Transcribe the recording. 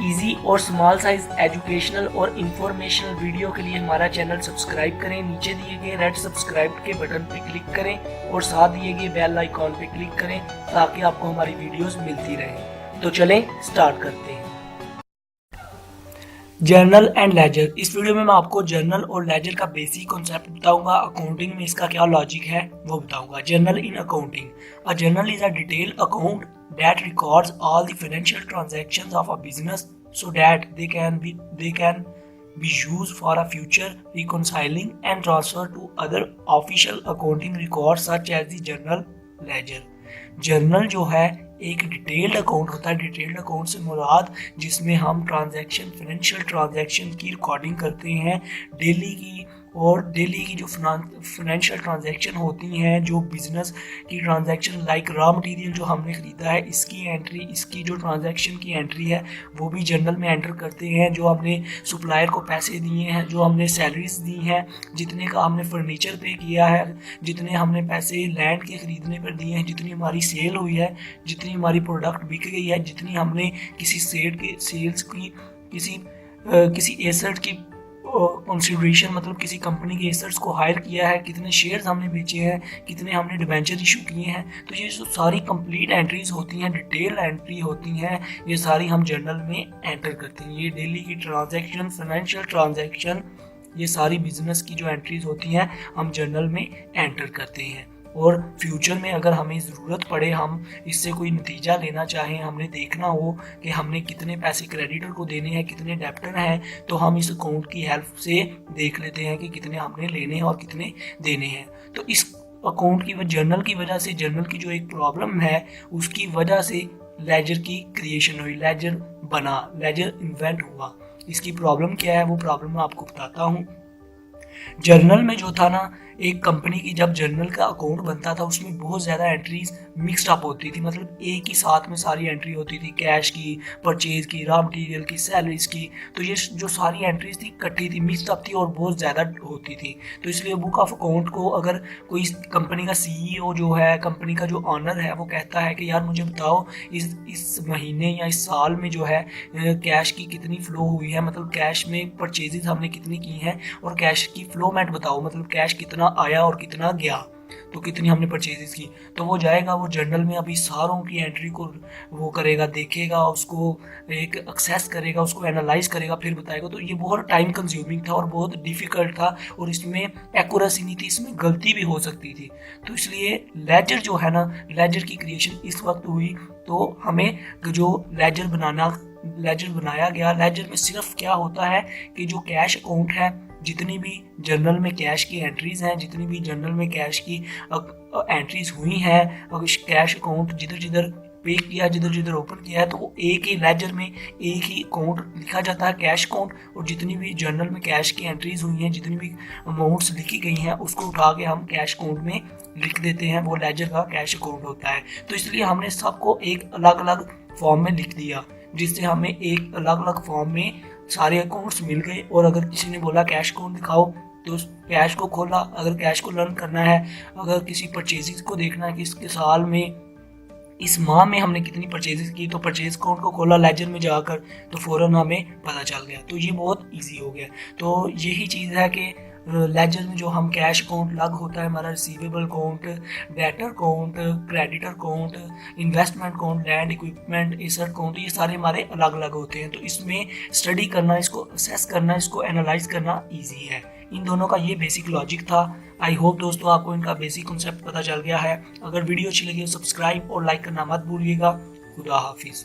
Easy और small size educational और informational video के लिए हमारा चैनल सब्सक्राइब करें। नीचे दिए गए रेड सब्सक्राइब के बटन पे क्लिक करें और साथ दिए गए बेल आइकॉन पे क्लिक करें ताकि आपको हमारी वीडियोस मिलती रहें। तो चलें स्टार्ट करते हैं। Journal and ledger. इस वीडियो में मैं आपको जर्नल और लेजर का बेसिक कॉन्सेप्ट बताऊंगा। अकाउंटिंग में इसका क्या लॉजिक है वो बताऊंगा। Journal in accounting, a journal is a detailed account that records all the financial transactions of a business so that they can be used for a future reconciling and transfer to other official accounting records such as the journal ledger। Journal जो है एक detailed account होता है। Detailed account से मुराद जिसमें हम transaction, financial transaction की recording करते हैं, डेली की जो फाइनेंशियल ट्रांजैक्शन होती हैं, जो बिजनेस की ट्रांजैक्शन लाइक रॉ मटेरियल जो हमने ख़रीदा है इसकी एंट्री, इसकी जो ट्रांजैक्शन की एंट्री है वो भी जर्नल में एंटर करते हैं। जो हमने सप्लायर को पैसे दिए हैं, जो हमने सैलरीज दी हैं, जितने का हमने फर्नीचर पे किया है, जितने हमने पैसे लैंड के ख़रीदने पर दिए हैं, जितनी हमारी सेल हुई है, जितनी हमारी प्रोडक्ट बिक गई है, जितनी हमने किसी सेल्स की किसी एसेट की कंसिडरेशन मतलब किसी कंपनी के एसेट्स को हायर किया है, कितने शेयर्स हमने बेचे हैं, कितने हमने डिबेंचर इशू किए हैं। तो ये जो सारी कंप्लीट एंट्रीज होती हैं, डिटेल एंट्री होती हैं, ये सारी हम जर्नल में एंटर करते हैं। ये डेली की ट्रांजैक्शन, फाइनेंशियल ट्रांजैक्शन, ये सारी बिजनेस की जो एंट्रीज होती हैं हम जर्नल में एंटर करते हैं। और फ्यूचर में अगर हमें ज़रूरत पड़े, हम इससे कोई नतीजा लेना चाहें, हमने देखना हो कि हमने कितने पैसे क्रेडिटर को देने हैं, कितने डेब्टर हैं, तो हम इस अकाउंट की हेल्प से देख लेते हैं कि कितने हमने लेने हैं और कितने देने हैं। तो इस अकाउंट की जर्नल की वजह से, जर्नल की जो एक प्रॉब्लम है उसकी वजह से लेजर की क्रिएशन हुई, लेजर बना, लेजर इन्वेंट हुआ। इसकी प्रॉब्लम क्या है वो प्रॉब्लम मैं आपको बताता हूँ। जर्नल में जो था ना, एक कंपनी की जब जर्नल का अकाउंट बनता था उसमें बहुत ज़्यादा एंट्रीज मिक्स्ड अप होती थी। मतलब एक ही साथ में सारी एंट्री होती थी, कैश की, परचेज की, रॉ मटेरियल की, सैलरीज की। तो ये जो सारी एंट्रीज थी इकट्ठी थी, मिक्स्ड अप थी और बहुत ज़्यादा होती थी। तो इसलिए बुक ऑफ अकाउंट को अगर कोई कंपनी का CEO जो है, कंपनी का जो ऑनर है, वो कहता है कि यार मुझे बताओ इस महीने या इस साल में जो है कैश की कितनी फ़्लो हुई है, मतलब कैश में परचेजेज हमने कितनी की हैं और कैश की फ्लोमेट बताओ, मतलब कैश कितना आया और कितना गया, तो कितनी हमने परचेजेस की। तो वो जाएगा, वो जर्नल में अभी सारों की एंट्री को वो करेगा, देखेगा, उसको एक एक्सेस करेगा, उसको एनालाइज करेगा, फिर बताएगा। तो ये बहुत टाइम कंज्यूमिंग था और बहुत डिफिकल्ट था और इसमें एक्यूरेसी नहीं थी, इसमें गलती भी हो सकती थी। तो इसलिए लेजर जो है ना, लेजर की क्रिएशन इस वक्त हुई। तो हमें जो लेजर बनाया गया, लेजर में सिर्फ क्या होता है कि जो कैश अकाउंट है, जितनी भी जर्नल में कैश की एंट्रीज हैं, जितनी भी जर्नल में कैश की एंट्रीज हुई हैं, और कैश अकाउंट जिधर जिधर पे किया, जिधर जिधर ओपन किया है, तो वो एक ही लेजर में एक ही अकाउंट लिखा जाता है, कैश अकाउंट। और जितनी भी जर्नल में कैश की एंट्रीज हुई हैं, जितनी भी अमाउंट्स लिखी गई हैं, उसको उठा के हम कैश अकाउंट में लिख देते हैं, वो लेजर का कैश अकाउंट होता है। तो इसलिए हमने सबको एक अलग अलग फॉर्म में लिख दिया, जिससे हमें एक अलग अलग फॉर्म में सारे अकाउंट्स मिल गए। और अगर किसी ने बोला कैश अकाउंट दिखाओ, तो उस कैश को खोला। अगर कैश को लर्न करना है, अगर किसी परचेजिंग को देखना है कि इसके साल में, इस माह में हमने कितनी परचेजेस की, तो परचेज अकाउंट को खोला लेजर में जाकर, तो फ़ौरन हमें पता चल गया। तो ये बहुत इजी हो गया। तो यही चीज़ है कि लेजर में जो हम कैश अकाउंट अलग होता है, हमारा receivable account, debtor account, creditor account, investment account, land, equipment, asset account, ये सारे हमारे अलग अलग होते हैं। तो इसमें स्टडी करना, इसको असेस करना, इसको एनालाइज करना ईजी है। इन दोनों का ये बेसिक लॉजिक था। आई होप दोस्तों आपको इनका बेसिक कॉन्सेप्ट पता चल गया है। अगर वीडियो अच्छी लगी तो सब्सक्राइब और लाइक करना मत भूलिएगा। खुदा हाफिज़।